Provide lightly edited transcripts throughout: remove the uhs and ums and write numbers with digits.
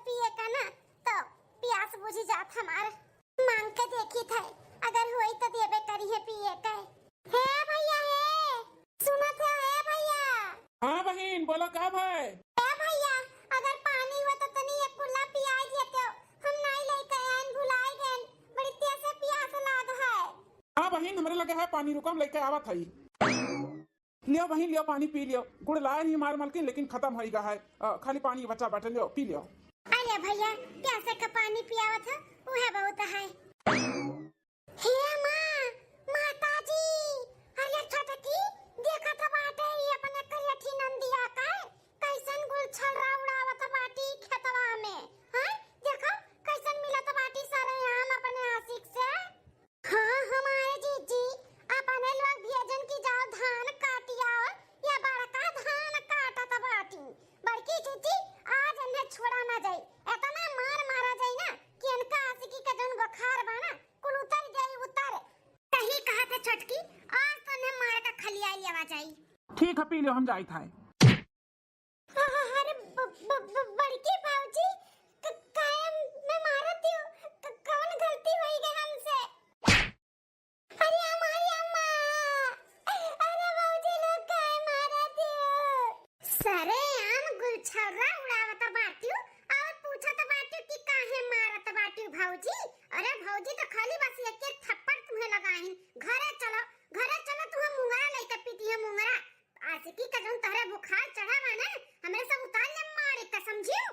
पिए का ना तो प्यास बुझ जात हमार। मांग के देखी थे अगर होई तो देबे करी है पिए का। हे भैया हे सुनत है भैया। हाँ बहन बोलो का भाई। हे भैया अगर पानी हो तो तनी एक कुल्ला पियाई देते हम नहीं लेके आइन भुलाई गए बड़ी तेज से प्यास लाग है। हाँ बहन हमरे लगे है पानी रुकम लेके आवत हई। लियो बहन लियो पानी पी लियो गुड़ लाए नहीं मार मालकिन लेकिन खत्म हो गया है खाली पानी बचा बाटे लियो पी लियो। अरे भैया प्यासे का पानी पियावत है वह बहुत है। हे माँ माताजी अरे छोटकी देखा तो बाटे ये अपने करियठी नंदिया का कैसन गुल छलरा उड़ावत बाटी खेतवा में। हां देखो कैसन मिलत बाटी सारे आम अपने आशिक से। हाँ हमारे जीजी अपने लोग भेजन की जाओ धान काटिया या बड़का धान काटत बाटी। बड़की जीजी आज इन्हें छोड़ा ना जाए इतना मार मारा जाए ना कि इनका आशिकी का जन बुखार बना कुल उतर जाए उतर। कहीं कहा था छोटकी आज तो इन्हें मार का खलिया लेवा जाए। ठीक है पी लियो हम जाई था। अरे बड़की बाबूजी कायम मैं मारत हूं कौन गलती हुई गई हमसे। अरे हमारी अम्मा अरे बाबूजी लोग काय मारत हो सरे आम गुलछर्रा उड़ावत बाटी और पूछत बाटी कि काहे मारत बाटी भाऊजी। अरे भाऊजी तो खाली बस एक एक थप्पड़ तुम्हें लगाइन घरे चलो तुम्हें मुंगरा लेके पीती है मुंगरा। आशिकी का जौन तहरे बुखार चढ़ा बा ना हमरे सब उतार ले मारे का समझियो।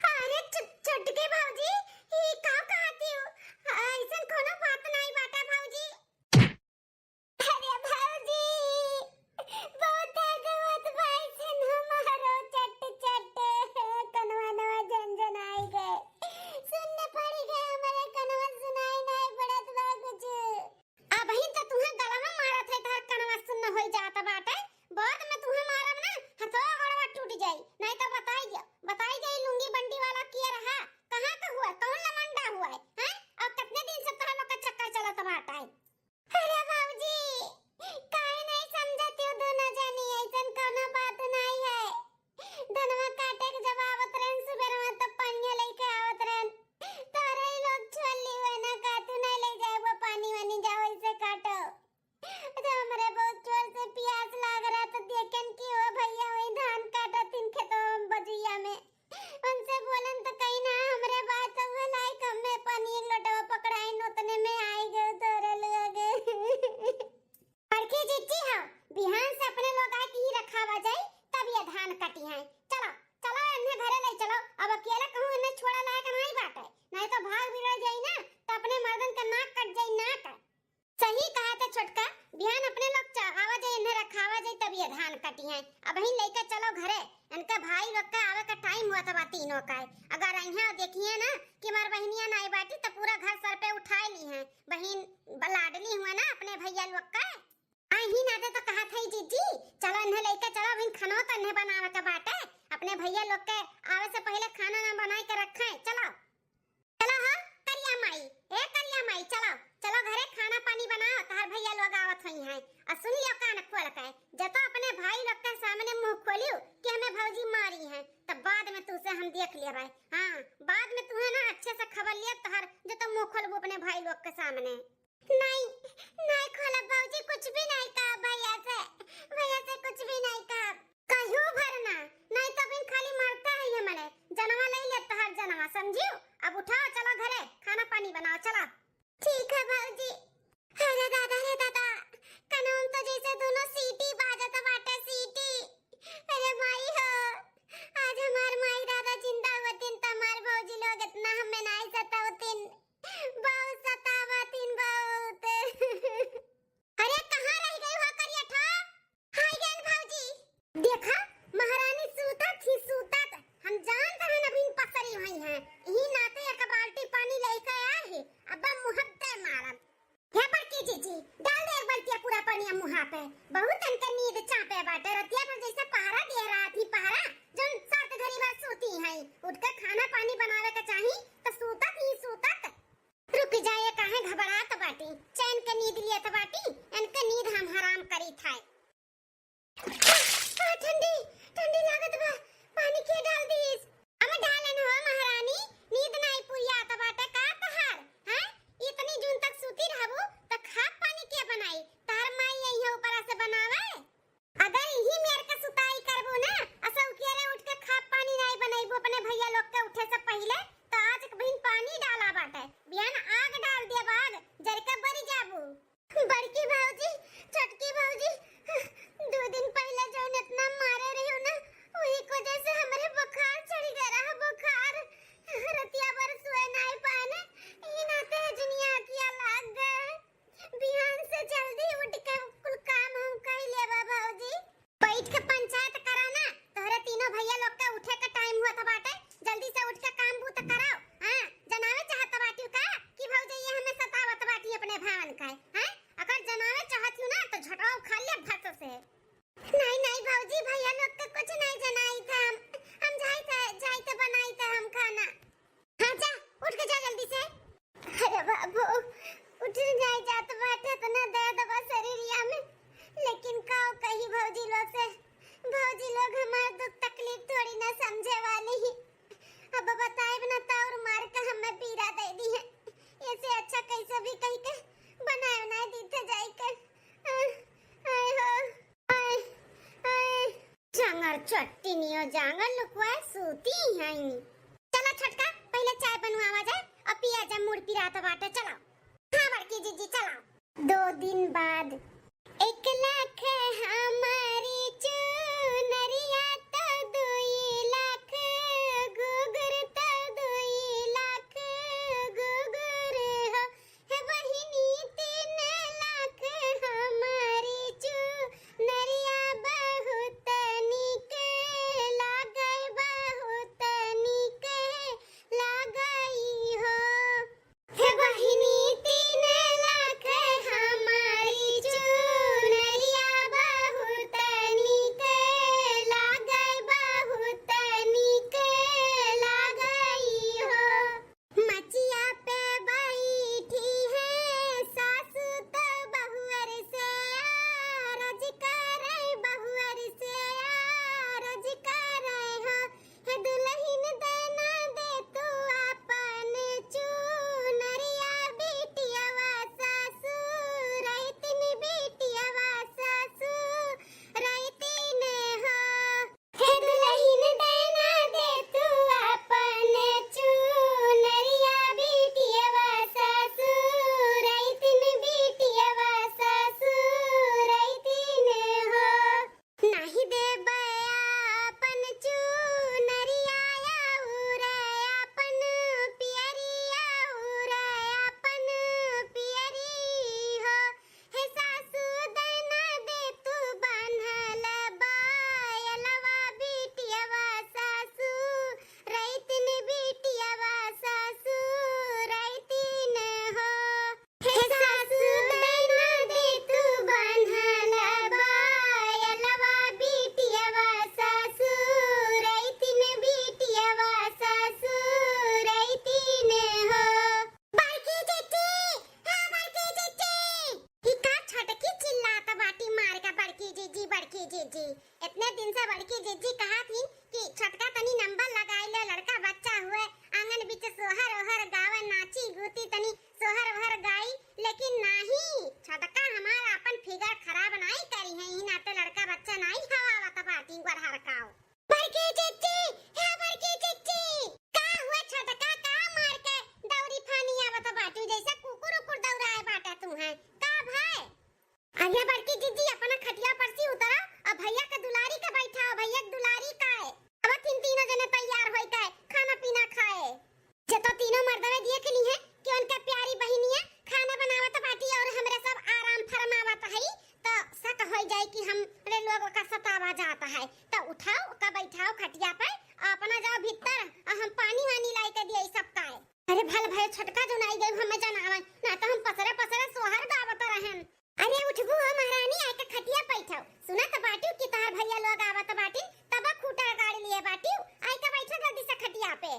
अरे छटके भाऊजी ई का कहती हो ऐसन कोनो बात नहीं बाटा भाऊजी। अरे भाऊजी बहुत गवत भाई से हमारो चट कनवा नवा जन आई गए सुनने पड़ी गए हमारे कनवा सुनाई नहीं पड़त बा कुछ। अब ही तो तुम्हें गला में मारा थे तार कनवा सुनना होई जाता बाटे बाद में तुम्हें मारब ना हथो गड़वा टूट जाई नहीं तो बताई जाई लुंगी बंडी वाला किया रहा कहां का हुआ कौन लमंडा हुआ है हैं और कितने दिन से तोरा लोग का चक्कर चलत बाटा है। अरे बाबूजी काहे नहीं समझते हो दोनों जानी ऐसन कोनो बात नहीं है। धनवा काटे के जब आवत रहन सुबह में तो पानी लेके आवत रहन तोरे लोग छोली हुए ना काटू नहीं ले जाए वो पानी वानी जाओ इसे काटो। तो हमारे बहुत जोर से प्यास लग रहा तो देखन कि ओ भैया वही धान काटा तीन खेतों बजुया में उनसे बोलन तो कहीं ना हमरे बात तो लाई कम में पानी एक लोटा पकड़ाई नोतने में आई गए तोरे लोग। पड़की जीती हो बिहान से अपने लोग आए की रखावा जाए तब ये धान कटी है। चलो इन्हें घरे ले चलो अब अकेले कहूं इन्हें छोड़ा लायक नहीं बाटे नहीं तो भाग बिगड़ जाई ना तो अपने मर्दन का नाक कट जाई नाक। सही कहा था छोटका बिहान अपने लोग आवा जाए इन्हें रखावा जाए तब ये धान कटी है। अब ही लेकर चलो घरे इनका भाई लोग का आवे का टाइम हुआ था तीनों का। अगर यहाँ देखिए ना कि हमार बहनियां नहीं बाटी तो पूरा घर सर पे उठाए ली हैं बहन लाडली हुआ ना अपने भैया लोग का। ही ना दे तो कहा था जीजी चलो इन्हें लेकर चलो अभी खाना तो इन्हें बनावे का बाटे अपने भैया लोग के आवे से पहले खाना ना बना के रखे। चलो हाँ करिया माई चलो घरे खाना पानी बनाओ तार भैया लोग आवत हई हैं। और सुन लियो कान खोल के जतो अपने भाई लोग के सामने मुंह खोलियो कि हमें भौजी मारी है तब बाद में तुसे हम देख ले भाई। हां बाद में तुम्हें ना अच्छे से खबर लिया तार जतो मुंह खोलबो अपने भाई लोग के सामने। नहीं खोला भौजी कुछ भी नहीं कहा भैया से कुछ भी नहीं कहा कहियो भरना नहीं तो बिन खाली मारता है हमारे जनवा ले लेता हर जनवा समझियो। अब उठाओ चलो घरे खाना पानी बनाओ चलो। ठीक है भौजी। अरे दादा कनौन तो जैसे दोनों सीटी बाजत बाटे सीटी। अरे माई हो आज हमार माई दादा जिंदा होतिन त हमार भौजी लोग इतना हमें नहीं सतावतिन बहुत सतावतिन बहुत। अरे कहां रह गई हो करियठा हाय गेल भौजी देखा महारानी सूतत हम जानते हैं नबीन पसरी हुई हैं यही नाते एक बाल्टी पानी लेके आए हैं अब मुहब्बते मारम। हे बड़की जीजी डाल दे एक बाल्टी पूरा पानी मुहा पे बहुत अंतर नींद चापे बाटे रतिया पर जैसे पहरा दे रहा थी पहरा जन सात घड़ी बाद सोती है उठकर खाना पानी बनावे का चाहिए तो सूतत ही सूतत रुक जाए कहां बनाए बना और मार का हमें पीरा दे दी है। ऐसे अच्छा कैसे भी कहीं के बनाए बनाए दीते जाई कर। आय हो आय आय जांगर चट्टी नियो जांगर लुकवा सूती है। चला छटका पहले चाय बनवावा जाए और पिया जा मुड़ पिराता बाटे चलो। हाँ बड़की जीजी चलो। 2 दिन बाद 1 लाख हमारी चुनरिया तो 2 लाख गुगर तो 2 लाख गुगर हो है बहिनी 3 लाख हमारी चुनरिया बहुत निक लागई बहुत निक लागई हो है बहिनी 3 लाख हमारी चुनरिया बहुत निक लागई बहुत निक लागई हो। मचिया पे बैठी है सासु तो बहुअर से रज करे बहुअर से रज करे हो है दुल्हन देना दे तू अपन चुनरिया बेटियावा सासु रहितिन बेटियावा सासु रहितिन हो है दुल्हन देना दे तू अपन चुनरिया बेटियावा सासु रहितिन बेटियावा सासु रहितिन हो। नाही देबै अपन चुनरिया उरे अपन पियरिया उरे अपन पियरी हो हे सासु देना दे तू बान्हल बायलवा बेटियावा सासु रहितिन बेटियावा सासु रहितिन हो हे सासु देना दे तू बान्हल बायलवा बेटियावा सासु रहितिन बेटियावा सासु रहितिन हो। बड़की जीजी हाँ बड़की जीजी ही का छटकी चिल्लाता बाटी मार का बड़की जीजी इतने दिन से बड़की जीजी कहा थी कि छटका तनी नंबर लगाई ले लड़का बच्चा हुए आंगन बीच सोहर ओहर गावे नाची गूती तनी सोहर ओहर गाई लेकिन नहीं छटका हमारा अपन फिगर खराब नहीं करी है ही नाते लड़का बच्चा नहीं हवावत बाटी वर हरकाओ। बड़की जीजी हाँ बड़की जीजी का हुआ छटका का मार के दौरी फानी आवत बाटी जैसे कुकुर उकुर दौड़ाए बाटा तू है का भाई। अरे बड़की जीजी अपना खटिया पर से उतरा और भैया के दुलारी के बैठा भैया के दुलारी का है अब तीनों जने तैयार होई का खाना पीना खाए जे तो तीनों मर्दवे दिए के लिए कि उनके प्यारी बहनिया खाना बनावत बाटी और हमरे सब आराम फरमावत है तो शक हो जाए कि हमरे लोगों का सतावा जाता है तो उठाओ का बैठाओ खटिया पे अपना जाओ भीतर और हम पानी वानी लाई के दिए सब का है। अरे भल भाई छटका जो नहीं गई हमें जनावे ना तो हम पसरे पसरे सोहर गावत रहन। अरे उठबू हो महारानी आके खटिया बैठाओ सुना तो बाटी कि तार भैया लोग आवत बाटी तब खूटा गाड़ी लिए बाटी आके बैठो जल्दी से खटिया पे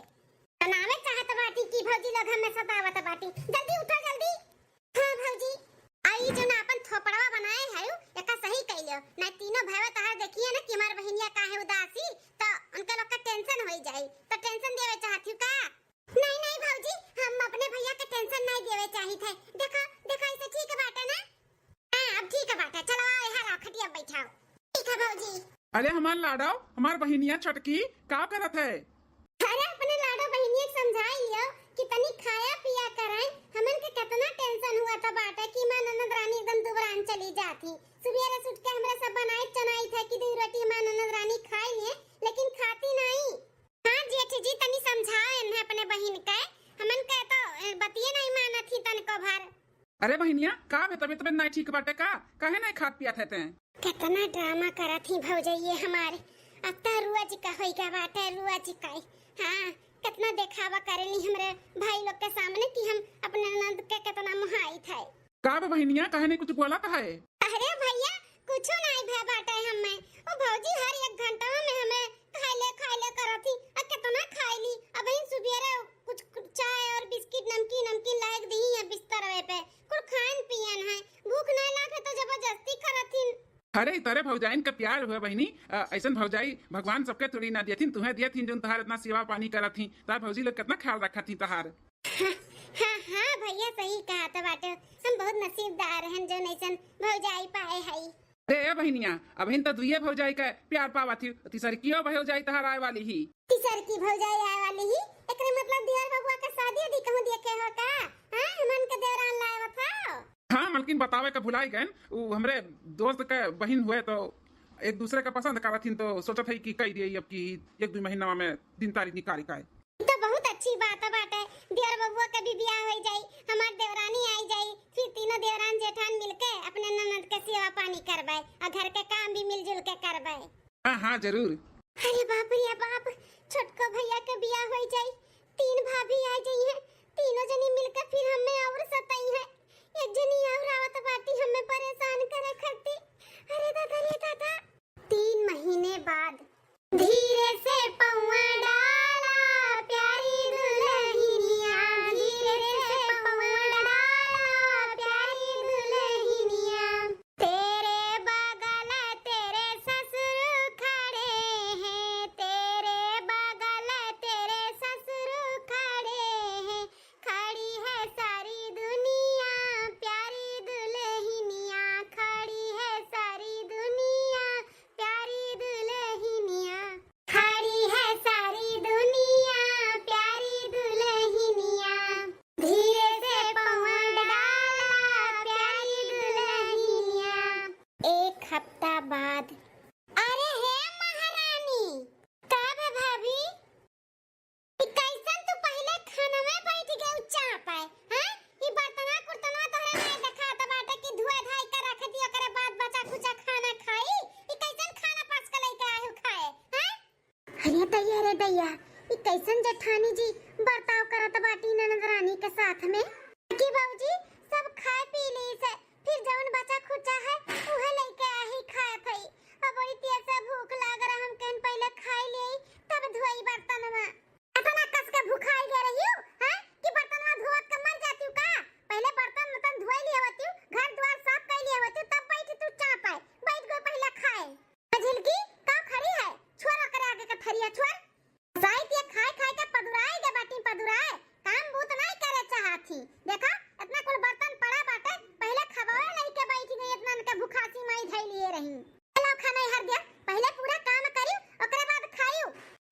बनावे चाहत बाटी की भौजी लोग हमें सतावत बाटी जल्दी उठो जल्दी। हां भौजी आई जो ना अपन थोपड़वा बनाए है एका सही कइलो ना तीनों भाई तार देखिए ना कि हमार बहनिया काहे उदासी तो उनके लोग का टेंशन होई जाई तो टेंशन देवे चाहती का। नहीं नहीं भौजी हम अपने भैया के टेंशन नहीं देवे चाही थे देखो देखो इसे ठीक है बाटा ना अब ठीक है बाटा चलो आओ यहाँ खटिया बैठाओ। ठीक है भौजी। अरे हमार लाडो हमार बहिनिया छटकी का करत है। अरे अपने लाडो बहनिया समझाई लियो कि तनी खाया पिया कराए हमन के कितना टेंशन हुआ था बाटा कि मां ननद रानी एकदम दुबरान चली जाती सुबेरे उठ के हमरा सब बनाई चनाई था कि 2 रोटी मां ननद रानी खाई ले लेकिन खाती नहीं। हां जेठ जी तनी समझाओ इन्हें अपने बहन के हमन के तो बतिए नहीं मानत थी तन को भर। अरे बहिनिया का तबियत नहीं ठीक बाटे का काहे नहीं खात पिया थे कितना ड्रामा करा थी भौजइये हमारे अब तो रुआ जी का होई का बाटे रुआ जी का हां कितना दिखावा करेली हमरे भाई लोग के सामने कि हम अपने नंद के कितना मुहाई थे। का बहिनिया काहे नहीं कुछ बोला है। अरे भैया कुछ नहीं भे बाटे हमें ओ भौजी हर 1 घंटा में हमें खाइले करत थी आ कितना खाइली अब इन सुबेरे कुछ चाय और बिस्किट नमकीन लाग दी है बिस्तर पे कुछ खान पियन है भूख नहीं लागे तो जबरदस्ती करत थी। अरे तोरे भौजाइन का प्यार हुआ बहनी, ऐसन भौजाई भगवान सबके थोड़ी ना दियथिन, तुम्हें दियथिन जो तहार इतना सेवा पानी करत थी, तार भौजी लोग कितना ख्याल रखत थी तहार। हाँ भैया सही कहा था बाटे, हम बहुत नसीबदार हैं जो नैसन भौजाई पाए हई। अरे बहनिया अबहिन तो दुइये भौजाई का प्यार पावा थी, तीसरी कियो भौजाई तहार आए वाली ही। तीसर की भौजाई आए वाली ही एकरे मतलब दियार बबुआ का शादी दी कहूं देखे हो का? हां हमन के देवरान लाया था। हाँ मलकिन बतावे का भुलाई गए, वो हमरे दोस्त के बहन हुए तो एक दूसरे का पसंद करत थी, तो सोचत है कि कह दिए अब की 1-2 महीना में दिन तारीख निकाली का। तो बहुत अच्छी बात है बाटे, दियार बबुआ का भी ब्याह हो जाई, हमार देवरानी आई जाई, फिर तीनों देवरान जेठान मिलके अपने ननद के सेवा पानी करवाए और घर के काम भी मिलजुल के करवाए। हाँ जरूर। अरे बाप रे बाप, छोटको भैया के ब्याह हो जाई, 3 भाभी आ जाई है, तीनों जनी मिलकर फिर हमें और सताई है, एक जनी और आवत बाटी हमें परेशान करे करती। अरे दादा रे दादा। 3 महीने बाद धीरे से पौआ डाला प्यारी दुल्हनिया, धीरे से पौआ डाला प्यारी दुल्हनिया, तेरे बगल तेरे ससुर खड़े हैं, तेरे बगल तेरे ससुर खड़े हैं, खड़ी है सारी दुनिया प्यारी दुल्हनिया, खड़ी है सारी दुनिया प्यारी दुल्हनिया, खड़ी है सारी दुनिया प्यारी दुल्हनिया, धीरे से पौआ डाला प्यारी दुल्हनिया। 1 हफ्ता बाद। अरे हे महारानी, कब है भाभी? कैसन तू पहले खाना में बैठ गई चाह पाए? हां ई बर्तना कुर्तनवा तोहरे नहीं देखा त बाटे कि धुआ धाई कर रख दियो, करे बाद बचा खुचा खाना खाई, ई कैसन खाना पास के लेके आए हो खाए? हां अरे दैया ई कैसन जेठानी जी बर्ताव करत बाटी ननद रानी के साथ में कि बाबूजी सब खाए पी ली से, फिर जवन बचा खुचा है उहे लेके आही खाए थई। अब बड़ी तेज से भूख लाग रहा, हम कहन पहले खाई ले तब धोई बर्तनवा। इतना कस के भूखाई गे रही हूं हां कि बर्तनवा धोवत के मर जाती का? पहले बर्तन धोई ली होती, घर द्वार साफ कर ली होती, तब बैठी तू चाह पाए, बैठ गई पहले खाए। झिलकी का खड़ी है, छोरा करे आगे का थरिया छोड़, साइड ये खाए खाए के पदुराए गे बाटी पदुराए, काम बूत नहीं करे चाहती। देखा इतना कुल बर्तन पड़ा बाटे, पहले खवाए नहीं के बैठ गई, इतना के भूखासी माई धई लिए रही। चलो खाना हर दिया, पहले पूरा काम करियो ओकरे बाद खाइयो।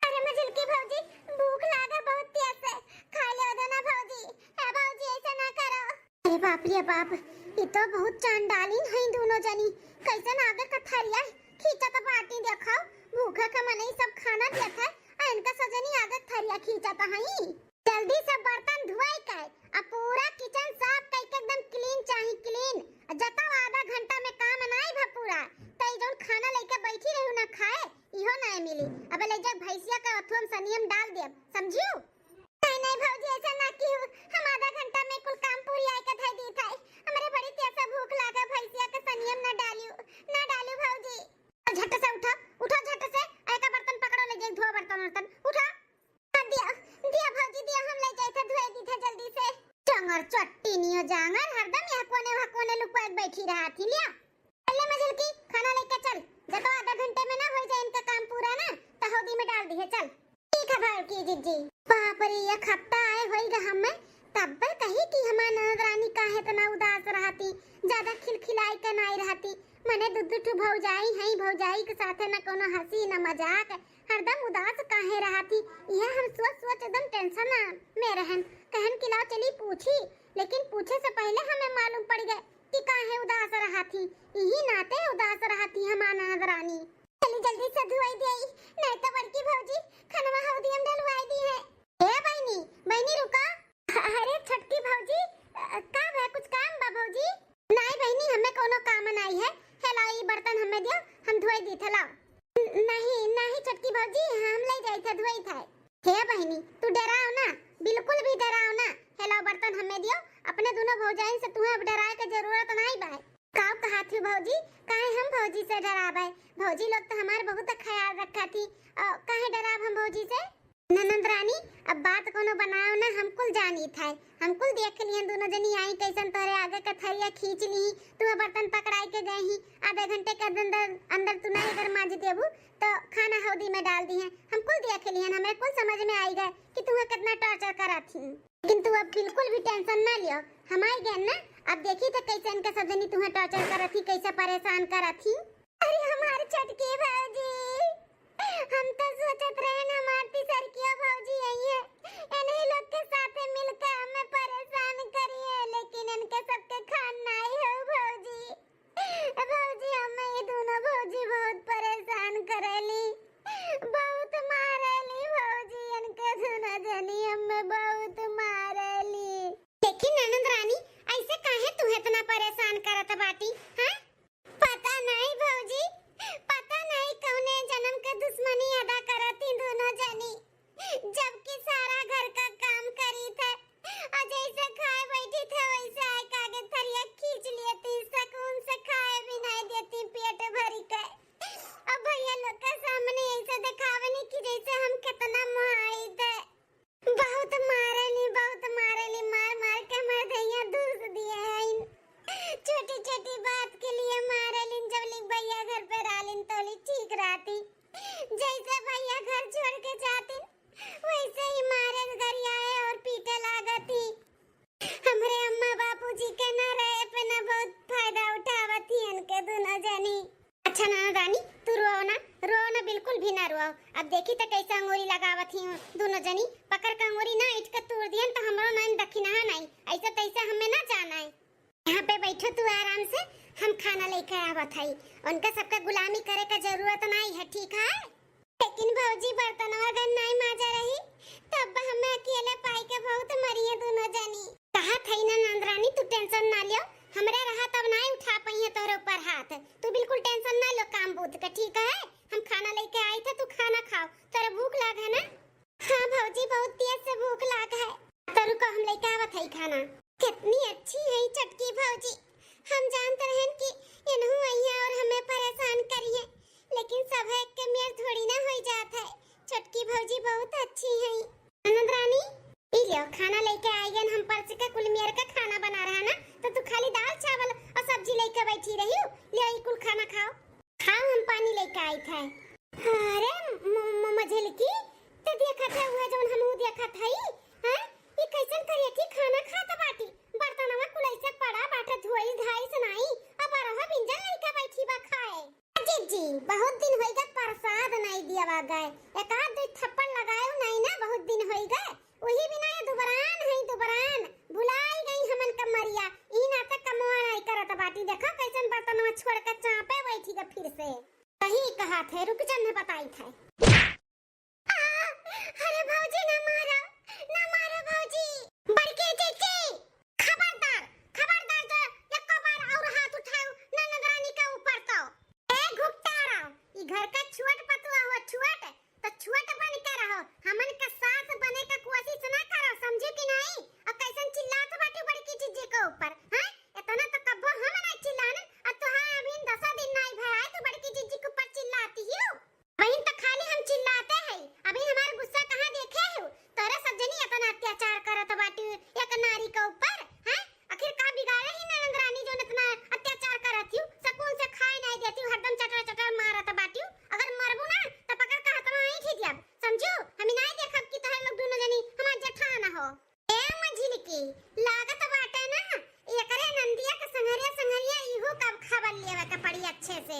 अरे मैं झिलकी भौजी भूख लागे बहुत तेज से, खा ले देना भौजी, ए भौजी ऐसा ना करो। अरे बाप रे बाप, ये तो बहुत चांडालीन है दोनों जनी, कैसन आगे का थरिया खींचा तो बाटी देखो, भूखा का मनई सब खाना दिया था, इनका सजनी आगे थरिया खींचा तो हई। जल्दी से बर्तन धुआई के अब पूरा किचन साफ करके एकदम क्लीन चाहिए, क्लीन। जता आधा घंटा में काम नहीं भा पूरा, तई जोन खाना लेके बैठी रहू ना खाए इहो नहीं मिली। अब ले जा भैंसिया का अथुम सनियम डाल दे, समझियो? नहीं भौजी ऐसा ना कियो, हम आधा घंटा में कुल काम पूरी आके धई दी थाई, हमरे बड़ी तेज से भूख लागा, भैंसिया का सनियम ना डालियो भौजी। झट से उठो उठो, झट से आका बर्तन पकड़ो, ले जाई धो बर्तन उठो, दिया भौजी दिया, हम ले जाई थे धोए दी थे जल्दी से। चंगर चट्टी नियो जांगर हरदम यहाँ कोने लुकवा बैठी रहा थी। लिया चल मजल की खाना लेके चल, जब आधा घंटे में ना हो जाए इनका काम पूरा ना तो हौदी में डाल दी है। चल ठीक है भाई की जिज्जी। बाप रे 1 हफ्ता आए होइगा हमें, तब कही कि हमार ननद रानी काहे तना उदास रहती, ज्यादा खिलखिलाई के नहीं रहती, मने दुद्दू भौजाई है, भौजाई के साथे ना कोनो हंसी ना मजाक, हरदम उदास काहे रहती। यह हम सोच एकदम टेंशन में रहन, कहन कि लाओ चली पूछी, लेकिन पूछे से पहले हमें मालूम पड़ गए कि काहे उदास रहती, यही नाते उदास रहती हमार ननद रानी। चली जल्दी से धुआई देई, नहीं तो बड़की भौजी खाना हौदी में डलवाई दी है। ए बहनी रुका। अरे छोटकी भौजी का है, कुछ काम बा भौजी? नहीं बहनी हमें कोनो काम नहीं है, हेलाओ ये बर्तन हमें दियो, हम धोई दी थे। लाओ नहीं छोटकी भौजी हम ले जाई थे धोई थे। हे बहनी तू डराओ ना, बिल्कुल भी डराओ ना, हेलाओ बर्तन हमें दियो, अपने दोनों भौजाइन से तुम्हें अब डराए के जरूरत नहीं बा। काव कहा थी भौजी, काहे हम भौजी से डराबे? भौजी लोग तो हमार बहुत ख्याल रखा थी, काहे डराब हम भौजी से? ननद रानी अब बात कोनो बनाओ ना, हमकुल जानी था, हमकुल देख लियन दोनों जनी आई कैसन तोरे आगे का थरिया खींच ली, तू बर्तन पकड़ाई के गई ही, आधे घंटे के अंदर अंदर तू नहीं अगर मांज देबू तो खाना हौदी में डाल दी है। हमकुल देख लियन, हमें कुल समझ में आई गए कि तू कितना टॉर्चर करा थी, लेकिन तू अब बिल्कुल भी टेंशन ना लियो, हम आई गए ना। अब देखी तो कैसे इनके सब जनी तुम्हें टॉर्चर करा थी, कैसे परेशान करा थी। अरे हमारे छटके भाजी, हम तो सोचत रहे ना मारती सरकिया भौजी आई है, इन्हीं लोग के साथ मिलकर हमें परेशान करिए, लेकिन इनके सबके खाना ही हो भौजी। भौजी हमें ये दोनों भौजी बहुत परेशान करेली, बहुत मारेली भौजी, इनके दोनों जनी हमें बहुत मारेली। लेकिन ननद रानी ऐसे काहे तू इतना परेशान करत बाटी? हां पता नहीं भौजी, पता नहीं कौने जन्म के दुश्मनी अदा करती दोनों जनी, जबकि सारा घर का काम करी थे और जैसे खाए बैठी थे वैसे आए कागे थरिया खींच लेती, सुकून से खाए भी नहीं देती पेट भरी के। अब भैया लोग के सामने ऐसे दिखावे नहीं कि जैसे हम कितना मुहाई थे। बहुत मारेली, मार मार के हमारे दैया दूस दिए हैं, छोटी छोटी बात के लिए मारेलिन। जब लिख भैया घर पे रालिन तो ठीक रहती, जैसे भैया घर छोड़ के जाती वैसे ही मारे घर आए और पीटे लागती। हमरे अम्मा बापूजी के न रहे पे न बहुत फायदा उठावती इनके दोनों जनी। अच्छा ना रानी तू रो ना बिल्कुल भी ना रो। अब देखी तो कैसे अंगूरी लगावती हूँ दोनों जनी, पकड़ के अंगूरी ना इट के तोड़ दियन तो हमरो नाम दखिना नहीं, ऐसे तैसे हमें ना जाना है। यहाँ पे बैठो तू आराम से, हम खाना लेकर आवत हई, उनका सबका गुलामी करे का जरूरत नहीं है, ठीक है? लेकिन भौजी बर्तनवा अगर नहीं माजा रही तब हमें अकेले पाई के बहुत मरी है दोनों जनी। कहा थई ना नंदरानी तू टेंशन ना लियो, हमरे रहा तब नहीं उठा पई है तोरे ऊपर हाथ, तू बिल्कुल टेंशन ना लो काम बूत का, ठीक है? हम खाना लेके आए थे, तू खाना खाओ, तेरे भूख लाग है ना? हाँ भौजी बहुत तेज से भूख लाग है, तो रुको हम लेके आवत हई खाना। कितनी अच्छी है चटकी भौजी, हम जानते हैं कि इन्हों आई है और हमें परेशान करी है, लेकिन सब एक के मेर थोड़ी ना हो जाता है। चटकी भौजी बहुत अच्छी है। ननद रानी ई लियो खाना लेके आई गन, हम परस का कुल मेर का खाना बना रहा ना, तो तू खाली दाल चावल और सब्जी लेके बैठी रही हो, ले ई कुल खाना खाओ। खाओ हम पानी लेके आई थे। अरे मझिल की ते देखा था हुआ जोन हम देखा थई, हां ये कैसन करिए कि खाना खाता बाटी, बर्तनवा कुल ऐसे पड़ा बाटे धोई धाई से नहीं, अब रहा बिंजन लेके बैठी बा खाए। जी बहुत दिन होई गए प्रसाद नहीं दिया बा गए, एक आध दो थप्पड़ लगायो नहीं ना, बहुत दिन होई गए, वही बिना ये दुबरान भुलाई गई हमन कमरिया, ई ना तक कमवा नहीं करत बाटी। देखा कैसन बर्तनवा छोड़ के चापे बैठी के फिर से सही कहा थे, रुक जन्ने बताई थे। अरे भौजी ना मारो भौजी, बड़के चेचे खबरदार तो एक बार और हाथ उठाओ ननद रानी के ऊपर तो ए घुपटारा, ई घर का छुआट पतुआ हुआ छुआट, तो छुआट बन के रहो, हमन का सास बने का कोशिश ना करो, समझे कि नहीं? अब कैसन चिल्लात बाटी बड़की चीज के ऊपर, हां इतना तो कब्बो हम ना चिल्लान, अब तो हां अभी 10 दिन नहीं भरा तो बड़की चीज के ऊपर चिल्लाती हो, वहीं तो खाली हम चिल्लाते हैं। अभी हमारा गुस्सा कहां देखे हो? तोरे सब जनी इतना अत्याचार करत बाटी एक नारी के ऊपर, हैं? आखिर का बिगाड़े ही ननद रानी जो इतना अत्याचार करत हूं, सुकून से खाए नहीं देती, हरदम चटर मारत बाटी, अगर मरबू ना तो पकड़ के हाथ में ही खींचब, समझो? हम नहीं देखब कि तोहे लोग दोनों जनी हमार जेठाना हो। ए मझिल की लागत बाटे ना एकरे नंदिया के संगरिया इहो कब खबर लेवे के पड़ी अच्छे से।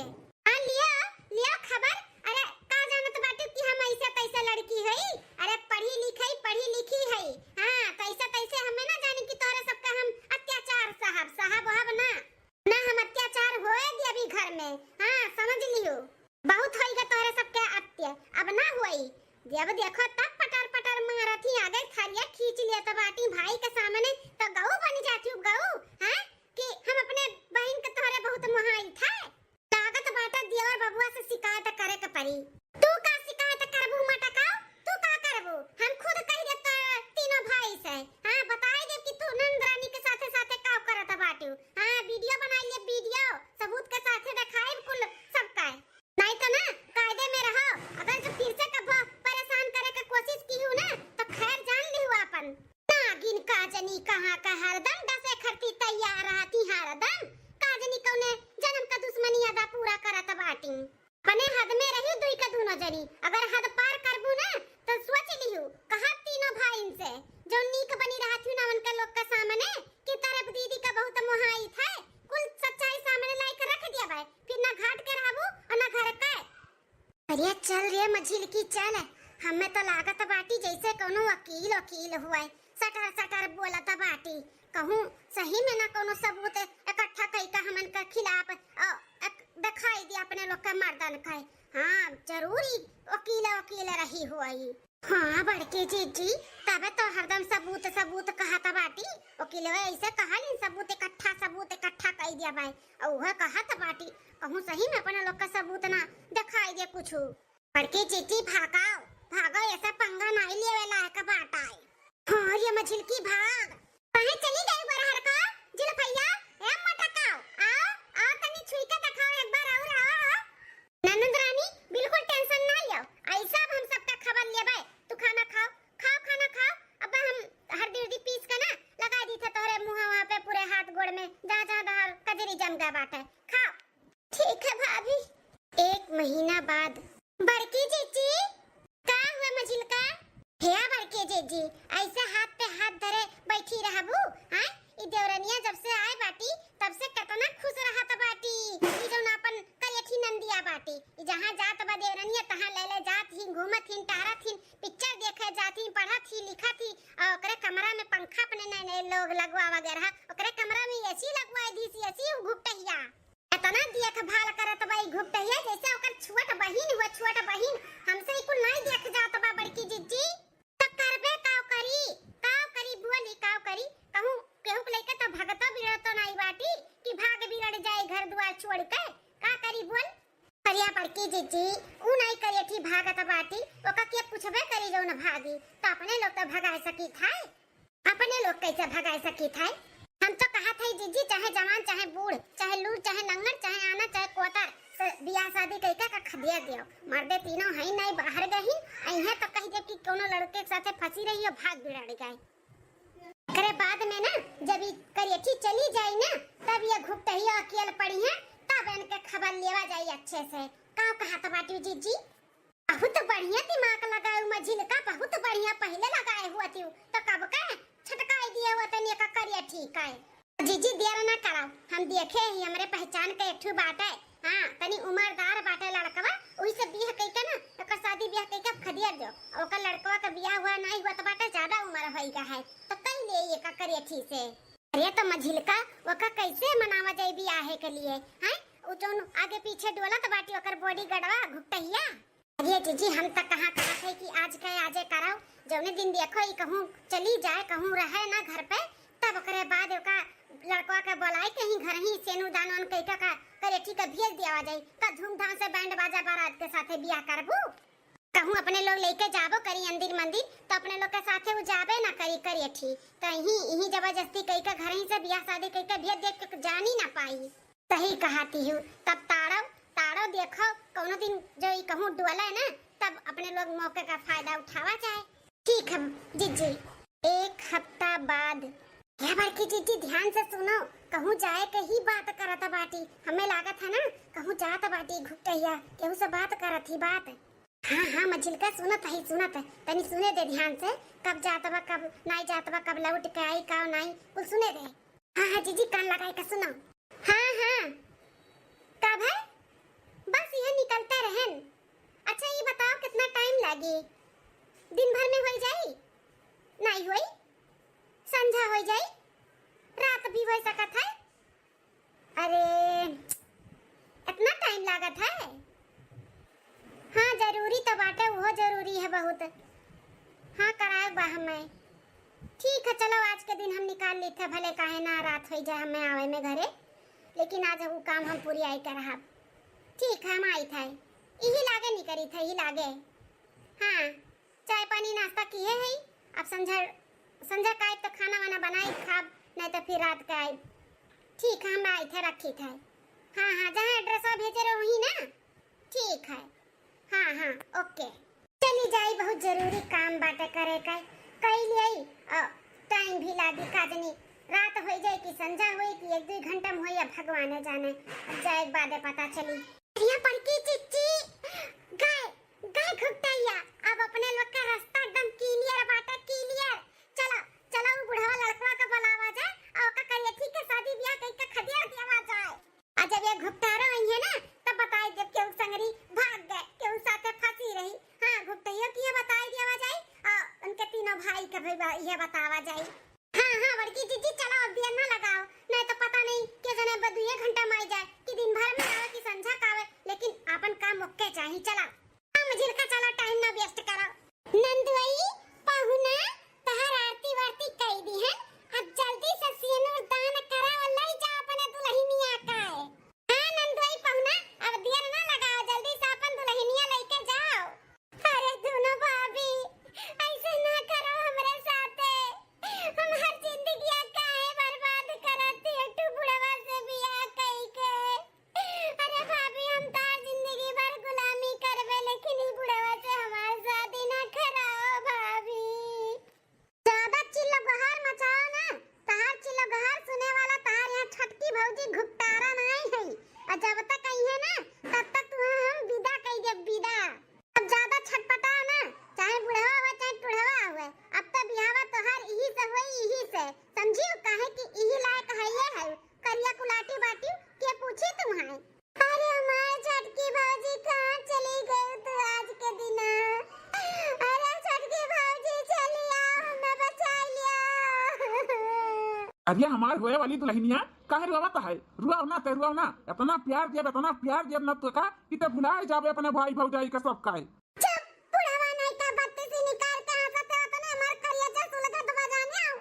हां लियो खबर, अरे का जानत बाटे कि हम ऐसे तैसे लड़की हई, अरे पढ़ी लिखी हई, हां तैसे हमें ना जानी कि तोरे सबका हम अत्याचार साहब ना हम अत्याचार होए दी अभी घर में, हां समझ लियो, बहुत होइगा तोरे सबके अत्य, अब ना होई, जब देखो तब पटर मारती आगे थरिया खींच लिया तो बाटी भाई के सामने तो गऊ बन जाती हूं गऊ, हां कि हम अपने बहन के तोरे बहुत मुहाई था, लागत बाटा दियावर बबुआ से शिकायत करे के पड़ी। तू का शिकायत करबू मटकाओ, तू का करबू? हम खुद कह देता तीनों भाई से, हां बताई दे कि तू नंदरानी के साथे का करत बाटू, हां वीडियो बनाई ले, वीडियो सबूत के साथे दिखाई कुल सबका, नहीं तो ना कायदे में रहो, अगर जो फिर से कब परेशान करे के कोशिश की जनी कहाँ का हरदम डसे खरती तैयार रहती हरदम का जनी कौने जन्म का दुश्मनी अदा पूरा करत बाटी अपने हद में रही दुई का दोनों जनी अगर हद पार करबू ना तो सोच लिहू कहा तीनों भाई से जो नीक बनी रहती ना उनका लोग का सामने कि तरफ दीदी का बहुत मोहाई था कुल सच्चाई सामने लाई कर रख दिया भाई फिर ना घाट के रहबू और ना घर का अरे चल रे मझिल की चल हमें तो लागत बाटी जैसे कोनो वकील वकील हुआ है सटर सटर बोलत बाटी कहूं सही में ना कोनो सबूत इकट्ठा कई का हमन का खिलाफ दिखाई दिया अपने लोग का मर्दन का हां जरूरी वकील वकील रही हुई हां बड़के जीजी तबे तो हरदम सबूत सबूत कहता बाटी वकील ऐसे कहा नहीं सबूत इकट्ठा कई दिया भाई और वह कहत बाटी कहूं सही में अपने लोग का सबूत ना दिखाई दे कुछ बड़के जीजी भागाओ भागो ऐसा पंगा नहीं ले वाला है का बाटा है हां ये मछली की भाग कहां चली गई बरहर का जिल भैया ए मटकाओ आओ आओ तनी छुई के दिखाओ एक बार और आओ ननद रानी बिल्कुल टेंशन ना लियो ऐसा हम सबका खबर ले भाई तू खाना खाओ खाओ खाना खाओ अब हम हरदी पीस के ना लगा दी थे तोरे मुंह वहां पे पूरे हाथ गोड़ में जहां जहां दहर कजरी जम गया बाटा खाओ ठीक है भाभी 1 महीना बाद बड़की जीजी का हुआ मझिल का हेया बड़के जीजी ऐसे हाथ पे हाथ धरे बैठी रहबू हां ई देवरनिया जब से आए बाटी तब से कितना खुश रहत बाटी ई जौन अपन करियठी नंदिया बाटी ई जहां जात बा देवरनिया तहां ले जात ही घूमत ही टहरत ही पिक्चर देखे जात ही पढ़त ही लिखत ही और ओकरे कमरा में पंखा अपने नए लोग लगवा वगैरह ओकरे कमरा में एसी लगवा दी सी एसी घुपटहिया इतना देख भाल करत बाई घुपटहिया जैसे ओकर छुअट बहिन हुआ छुअट बहिन हमसे ही कुल नहीं देख जात बा बड़की जीजी त करबे काव करी बोली काव करी कहूं केहू के लेके त भगता बिगड़ तो नहीं बाटी कि भाग बिगड़ जाए घर द्वार छोड़ के का करी बोल करिया बड़की जीजी ऊ नहीं करियठी भागत बाटी ओका के पूछबे करी जो न भागी त अपने लोग त भगाए सकी थाए अपने लोग कैसे भगाए सकी थाए हम तो कहा था जीजी चाहे जवान चाहे बूढ़ चाहे लूर चाहे नंगर चाहे आना चाहे कोतर तो बियाह शादी कइका का खदिया दियो मर्दे तीनों हई नहीं बाहर गही अइहे तो कहि दे कि कोनो लड़के के साथे फंसी रही हो भाग बिगड़ गई करे बाद में ना जब ई करियठी चली जाई ना तब ये घुपटही अकेले पड़ी है तब इनके खबर लेवा जाई अच्छे से का कहा तो बाटी जीजी बहुत बढ़िया दिमाग लगाऊ मझिल का बहुत बढ़िया पहले लगाए हुआ थी तो कब का छटकाई दिए हुआ तनी का करिया ठीक है जीजी देर ना कराओ हम देखे ही हमरे पहचान के एकठू बाटे हां तनी उम्रदार बाटे लड़कवा ओही से बियाह कइका ना ओकर शादी बियाह कइका खदिया दो ओकर लड़कवा का बियाह हुआ नहीं हुआ तो बाटे ज्यादा उम्र होईगा है तो कई ले ये का करिया ठीक से अरे तो मझिल का ओका कैसे मनावा जाई बियाह के लिए हैं ओ जोन आगे पीछे डोलत बाटी ओकर बॉडी गड़वा घुटहिया अरे जीजी हम तक कहां कहा थे कि आज के आजे कराओ जौने दिन देखो ई कहूं चली जाए कहूं रहे ना घर पे तब करे बाद ओका लड़का के बुलाई कहीं घर ही सेनु दानन कइका का करेठी का भेज दिया जाई का धूमधाम से बैंड बाजा बारात के साथे बियाह करबू कहूं अपने लोग लेके जाबो करी अंदिर मंदिर तो अपने लोग के साथे उ जाबे ना करी करेठी तो यही जबरदस्ती कइका घर ही से बियाह शादी कइका भेज दे के जानी ना पाई सही कहती हूं तब ताड़ो देखो कोनो दिन जो ई कहूं डोला ना तब अपने लोग मौके का फायदा उठावा जाए ठीक है जीजी 1 हफ्ता बाद क्या बड़की जीजी ध्यान से सुनो कहूं जाए के ही बात करत बाटी हमें लागत है ना कहूं जात बाटी घुटहिया केहू से बात करत ही बात हां मझिल का सुनत तनी सुने दे ध्यान से कब जात बा कब नहीं जात बा कब लौट के आई का नहीं कुल सुने दे हां जीजी कान लगाए का सुनो हां कब है बस ये निकलते रहन अच्छा ये बताओ कितना टाइम लागी दिन भर में हो जाई नहीं होई संझा हो जाई रात भी हो सकत है अरे इतना टाइम लागत है हाँ जरूरी तो बाटे वो जरूरी है बहुत हाँ कराए बा हमें ठीक है चलो आज के दिन हम निकाल ली थे भले काहे ना रात हो जाए हमें आवे में घरे लेकिन आज वो काम हम पूरी आई कर रहा ठीक है हम आई थे यही लागे नहीं करी थे यही लागे हाँ चाय पानी नाश्ता किए है अब संझा का तो खाना वाना बनाई खाब नहीं तो फिर रात का आई ठीक है हम आई थे रखी थे हाँ जहाँ एड्रेस भेजे रहो वही ना ठीक है हाँ ओके चली जाई बहुत जरूरी काम बाटे करे का कई लिए टाइम भी शादी काजनी रात हो जाए कि संजा होए कि एक दो घंटा में होए, भगवान जाने। अब जाए बादे पता चली। यहाँ पर की चिच्ची गाय गाय घुटैया। अब अपने लोग का रास्ता एकदम क्लियर बाटा, क्लियर। चलो चलो वो बुढ़वा लड़का का बुलावा जाए और का करिए ठीक है शादी ब्याह कई का खदिया दिया जाए। आज जब ये घुटतारो आई है ना तब बताई जब केहू संगरी भाग गए, केहू साथे फंसी रही। हां घुटैया की बताई दिया जाए और उनके तीनों भाई का भी ये बतावा जाए। हां बड़की जीजी चलो अब देर ना लगाओ, नहीं तो पता नहीं के जने बदुए घंटा में आ जाए कि दिन भर में आवे कि संझा का आवे, लेकिन अपन काम मुक्के चाहिए। चला मुझे का चला टाइम ना वेस्ट करो। नंदुई पहुना तहर आरती वारती कई दी है, अब जल्दी से सिनुर दान करा और लई जा अपने दुल्हनिया का है। हां नंदुई पहुना अब देर ना लगाओ, जल्दी से अपन दुल्हनिया लेके जाओ। अरे दोनों भाभी ऐसे ना करो हमरे साथे, हम हर जिंदगी काहे बर्बाद करती है तू बुढ़वा से बियाह कई के। अरे भाभी हम तो जिंदगी भर गुलामी करबे, लेकिन ई बुढ़वा से हमार शादी ना कराओ भाभी। ज्यादा चिल्लो गहार मचाओ ना, तहार चिल्लो गहार सुने वाला तहार यहाँ छटकी भौजी घुपटारा नहीं है। और जब तक आई है ना तब तक तुम्हें हम विदा कई दे, विदा। अब ज्यादा छटपटाओ ना, चाहे बुढ़वा हो चाहे टुढ़वा हो, अब तो बियाह तो हर यही से होई, यही से समझियो काहे कि यही लायक है ये है। करिया कुलाटी बाटी के पूछी तुम्हारे। अरे हमारे छटकी भौजी कहाँ चली गई तू आज के दिन? अरे छटकी भौजी चली आओ, हमें बचा लिया। अरे हमार होए वाली दुल्हनिया काहे रुआवत है? रुआव ना ते रुआव ना, इतना प्यार दिए ना तो का कि ते भुला जाबे अपने भाई भौजाई का सब काहे। चुप बुढ़वा नहीं तो बत्ती से निकाल के हंसते हो तो ना हमार करिया जा सुलगा दबा जाने आओ।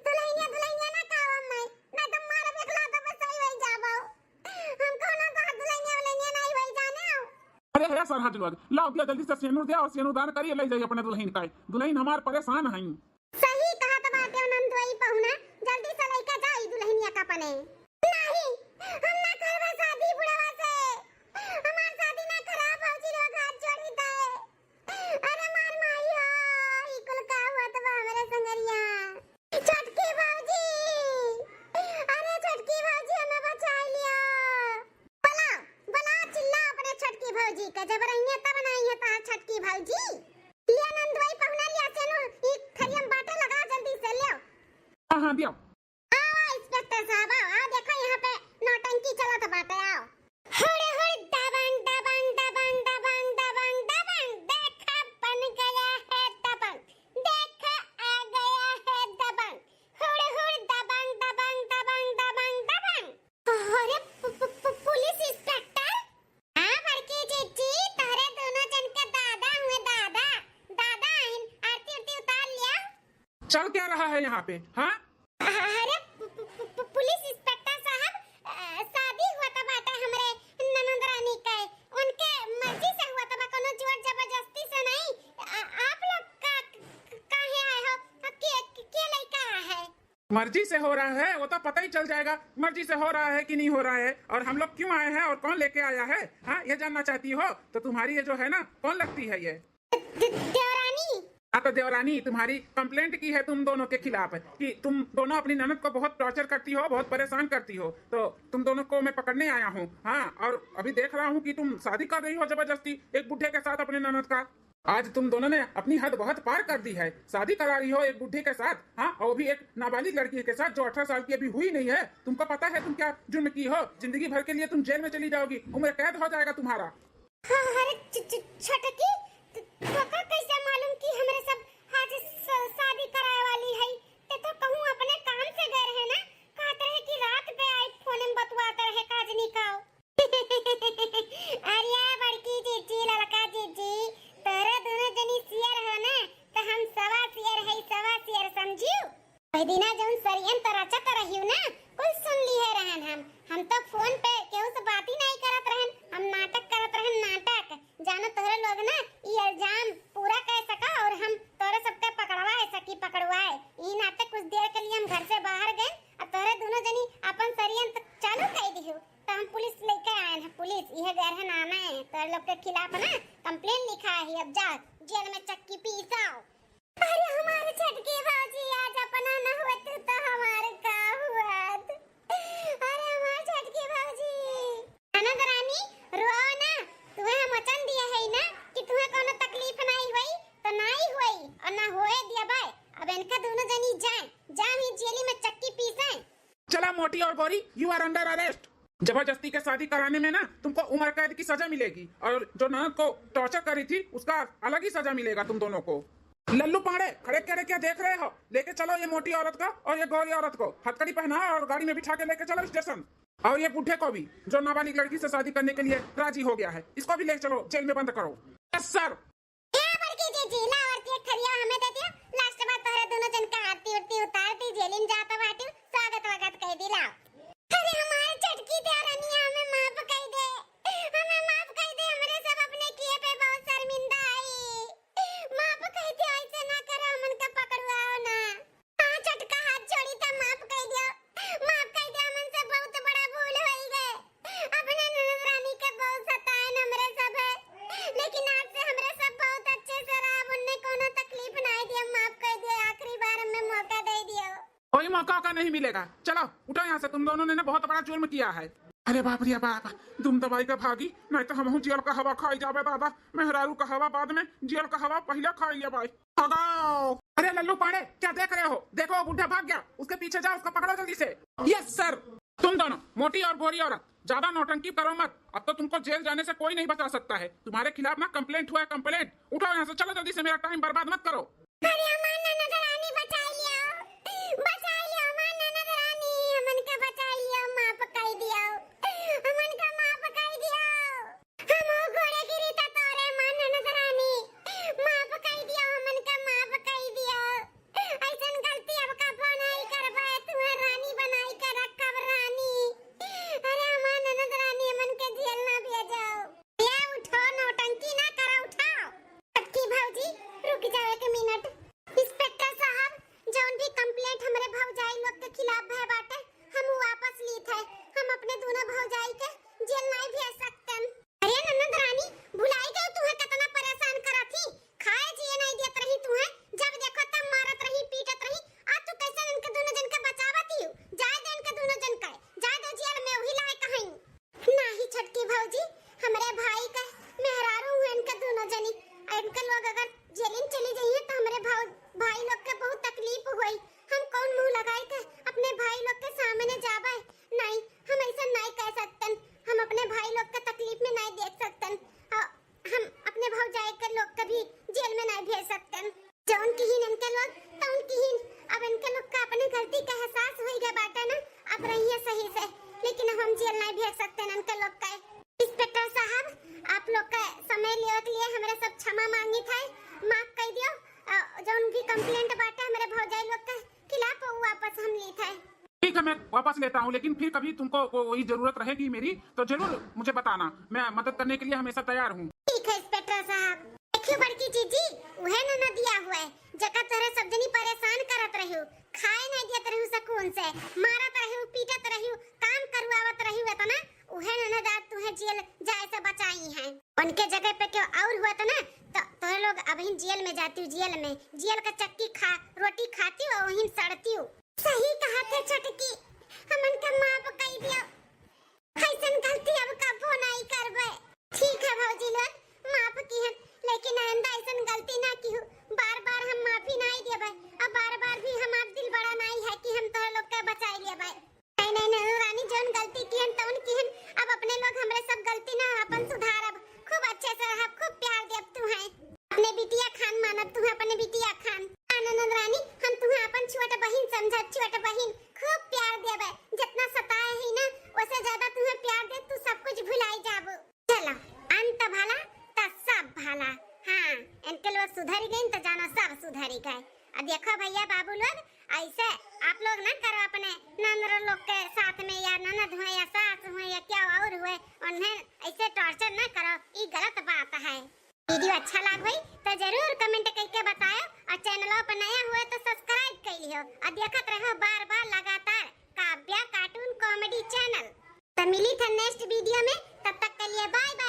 दुल्हनिया ना कावा मैं तो मारे बेखला तो बस सही होई जाबो। हम कहो ना तो दुल्हनिया नहीं होई जाने आओ। अरे है सरहद लोग लाओ दिया जल्दी से सेनुर दे और सेनुर दान करिए ले जाइए अपने दुल्हन का। दुल्हन हमार परेशान है। सही कहा तो बाटे नंदुई पहुना, जल्दी से लेके जाई दुल्हनिया का पने। नहीं हम ना करबे शादी बुढ़वा से, हमार शादी ना करा भौजी लोग हाथ जोड़ी दे। अरे मार माई हो ई कुल का हुआ तो हमरे संगरिया। छटकी भौजी, अरे छटकी भौजी हमें बचा लिया। बला चिल्ला अपने छटकी भौजी का, जब रहिए तब नहीं है तार छटकी भौजी। लिया नंदुई पहुना लिया सेनु ई खरियम बाटे लगा जल्दी से ले। हां दियो। आओ इंस्पेक्टर साहब आओ देखो यहाँ पे नौटंकी चलत बाटे आओ। हुड़ हुड़ दबंग दबंग दबंग दबंग दबंग दबंग, देखा बन गया है दबंग, देखा आ गया है दबंग। हुड़ हुड़ दबंग दबंग दबंग दबंग दबंग। अरे पुलिस इंस्पेक्टर? हाँ बड़की जीजी तारे दोनों जन के दादा हुए, दादा दादा आरती उरती उतार लिया। चल क्या रहा है यहाँ पे? हाँ अरे पुलिस इंस्पेक्टर साहब शादी हुआ था बाटा हमरे ननंद रानी का, उनके मर्जी से हुआ था, कोनो जोर जबरदस्ती से नहीं। आप लोग का काहे आए हो? के लड़का है? मर्जी से हो रहा है वो तो पता ही चल जाएगा मर्जी से हो रहा है कि नहीं हो रहा है, और हम लोग क्यों आए हैं और कौन लेके आया है। हाँ ये जानना चाहती हो तो तुम्हारी ये जो है ना कौन लगती है ये? देवरानी। हाँ तो देवरानी तुम्हारी कंप्लेंट की है तुम दोनों के खिलाफ कि तुम दोनों अपनी ननद को बहुत टॉर्चर करती हो, बहुत परेशान करती हो, तो तुम दोनों को मैं पकड़ने आया हूँ। हाँ और अभी देख रहा हूँ कि तुम शादी कर रही हो जबरदस्ती एक बुढ़े के साथ अपने ननद का। आज तुम दोनों ने अपनी हद बहुत पार कर दी है, शादी करा रही हो एक बुढ़े के साथ। हाँ और वो भी एक नाबालिग लड़की के साथ जो 18 साल की अभी हुई नहीं है। तुमको पता है तुम क्या जुर्म की हो? जिंदगी भर के लिए तुम जेल में चली जाओगी, उम्र कैद हो जाएगा तुम्हारा। छटकी तो कैसे मालूम कि हमरे सब आज शादी कराए वाली है? ते तो कहूं अपने काम से गए रहे ना, कहते रहे कि रात पे आई फोन में बतवाते रहे काजनी का। अरे बड़की जीजी लड़का जीजी तेरे दोनों जनी शेयर हो ना, तो हम सवा शेयर समझियो। ओई दिना जौन सरियन तरचत रहियो ना कुल सुन लिए रहन। हम तो फोन पे केहू से बात ही नहीं करत रहन, हम नाटक करत रहन, नाटक। जानो तोरे लोग ना ई इल्जाम पूरा कर सका और हम तोरे सबके पकड़वाए सकी पकड़वाए। ई नाटक कुछ देर के लिए हम घर से बाहर गए और तोरे दोनों जनी अपन सरियन चालू कर दियो, तो हम पुलिस लेके आए हैं। पुलिस यह गैर है नाना है तोरे लोग के खिलाफ ना कंप्लेन लिखा है, अब जा जेल में चक्की पीसाओ। अरे हमारे छटकी भाजी आज अपना न हुए जाम ही जेली में चक्की पीसे। चला मोटी और गोरी, यू आर अंडर अरेस्ट। जबरदस्ती के शादी कराने में ना तुमको उम्र कैद की सजा मिलेगी, और जो ननद को टॉर्चर करी थी उसका अलग ही सजा मिलेगा तुम दोनों को। लल्लू पांडे, खड़े खड़े क्या देख रहे हो? लेके चलो ये मोटी औरत को और ये गोरी औरत को, हथकड़ी पहनाओ और गाड़ी में बिठा के लेके चलो स्टेशन। और ये बूढ़े को भी, जो नाबालिग लड़की से शादी करने के लिए राजी हो गया है, इसको भी ले चलो, जेल में बंद करो। Yes sir. हमें दे दियो, लास्ट बार तोरे दोनों जन का आरती उरती उतारती जेल में जाता बाटू, स्वागत वगत कह दिला। अरे हमारे चटकी दे रानिया, हमें माफ कर दे, हमें माफ कर दे, हमरे सब अपने किए पे बहुत शर्मिंदा आई। माफ कर दे, ऐसे ना करो, हमन का पकड़वाओ ना। हां चटका हाथ जोड़ी त माफ कर दियो, माफ कर दे, हमन से बहुत बड़ा भूल होई गए। अपने ननद रानी के बहुत सताए हमरे सब है, लेकिन आज से हमरे सब बहुत अच्छे से रहा, उन्हें कोनो तकलीफ नहीं दिया, माफ कर दियो, आखिरी बार हमें मौका दे दियो। कोई मौका का नहीं मिलेगा, चलो उठो यहाँ से, तुम दोनों ने ना बहुत बड़ा जुर्म किया है। अरे बाप रे बाप, तुम दवाई का भागी, नहीं तो हम जेल का हवा खाई जावे दादा। मेहरारू का हवा बाद में, जेल का हवा पहले खाई लिया भाई। भगाओ। अरे लल्लू पांडे, क्या देख रहे हो? देखो बुढ़ा भाग गया, उसके पीछे जाओ, उसको पकड़ो जल्दी से। Yes sir. तुम दोनों मोटी और गोरी औरत, ज्यादा नौटंकी करो मत, अब तो तुमको जेल जाने से कोई नहीं बचा सकता है। तुम्हारे खिलाफ ना कंप्लेंट हुआ है, कंप्लेंट। उठो यहाँ से, चलो जल्दी से, मेरा टाइम बर्बाद मत करो। अरे अमन ननद रानी बचा लियो, अमन ननद रानी, अमन का बचा लियो, माफ कर दियो, अमन का माफ कर दियो। हम घोड़े गिरी त तोरे अमन ननद रानी, माफ कर दियो, अमन का माफ कर दियो। ऐसन गलती अब कबो नहीं करबे, तुम्हें रानी बनाई के रखब रानी। अरे अमन ननद रानी, अमन के जेल ना भेजो। ये उठो, नौटंकी ना करो, उठाओ। टक्की भौजी रुक जाओ एक मिनट। इंस्पेक्टर साहब, जौन भी कंप्लेंट हमरे भौजाई लोग के खिलाफ है बाटे, हम वापस लीत है। हम अपने दोनों भौजाई के जेल नहीं भेज सकतन। अरे ननद रानी, भुलाई गई तुम्हें कितना परेशान करत थी, खाए जिए नहीं देत रही तुम्हें, जब देखो तब मारत रही, पीटत रही। आज तू कैसे इनके दोनों जन के बचावत ही? जाए दे इनके दोनों जन के, जाए दो जेल में, वही लाए कहीं नहीं। छटकी भौजी, हमरे भाई का मेहरारू हुए इनके दोनों जनी, इनके लोग अगर जेल में चली जाइए तो हमरे भाई लोग के बहुत तकलीफ हुई। हम कौन मुंह लगाए के अपने भाई लोग के सामने जावे? नहीं, हम ऐसा नहीं कह सकतन, हम अपने भाई लोग के तकलीफ में नहीं देख सकतन, हम अपने भौजाई के लोग के भी जेल में नहीं भेज सकतन। जौन की ही इनके लोग तौन की ही, अब इनके लोग का अपने गलती का एहसास हो गया बाटे ना, अब रहिए सही से, लेकिन अब हम जेल नहीं भेज सकते इनके लोग का। इंस्पेक्टर साहब, आप लोग का समय लेवे के लिए हमरे सब क्षमा मांगी था, माफ कर दियो। जौन भी कंप्लेंट बाटे हमरे भौजाई लोग के खिलाफ, वो वापस हम ली था। ठीक है, मैं वापस लेता हूँ, लेकिन फिर कभी तुमको कोई जरूरत रहेगी मेरी तो जरूर मुझे बताना, मैं मदद करने के लिए हमेशा तैयार हूँ। ठीक है इंस्पेक्टर साहब। देखियो बड़की जीजी, वह न दिया हुआ है, जगह तोरे सब जनी परेशान करत रहियो, खाए नहीं देत रहियो सकून से, मारत रहियो, पीटत रहियो, काम करवावत रहियो, इतना उहे ननद आज तुम्हें जेल जाए से बचाई हैं। उनके जगह पे क्यों और हुआ तो ना, तो तोरे लोग अभी जेल में जाती हो, जेल का चक्की खा रोटी खाती हो, वहीं सड़ती हो। सही कहा थे छटकी, हमन का माफ कर दियो, ऐसन गलती अब कबो नहीं करबे। ठीक है भौजी लोग, माफ की है, लेकिन आइंदा ऐसन गलती ना की हो। बार-बार हम माफी नहीं देबे, अब बार-बार भी हमार दिल बड़ा नहीं है कि हम तोरे लोग के बचाई लेबे। नहीं रानी, जौन गलती की है तौन की है, अब अपने लोग हमरे सब गलती ना अपन सुधारब, खूब अच्छे से रहब, खूब प्यार देब तुम्हें, अपने बिटिया खान मानब तुम्हें, अपने बिटिया खान। आनंद रानी, हम तुम्हें अपन छोट बहन समझब, छोट बहन, खूब प्यार देबे, जितना सताए है ना उससे ज्यादा तुम्हें प्यार दे, तू सब कुछ भुलाई जाबो। चलो, अंत भला त सब भला। हाँ, इनके लोग सुधर गए तो जानो सब सुधर गए। अब देखो भैया बाबू लोग, ऐसे आप लोग ना करो अपने नंदर लोग के साथ में, या ननद हुए या सास हुए या क्या और हुए, उन्हें ऐसे टॉर्चर ना करो, ये गलत बात है। वीडियो अच्छा लगा तो जरूर कमेंट करके बताओ, और चैनल पर नया हुए तो सब्सक्राइब कर लियो, और देखते रहो बार-बार लगातार काव्या कार्टून कॉमेडी चैनल। तो मिली था नेक्स्ट वीडियो में, तब तक के लिए बाय बाय।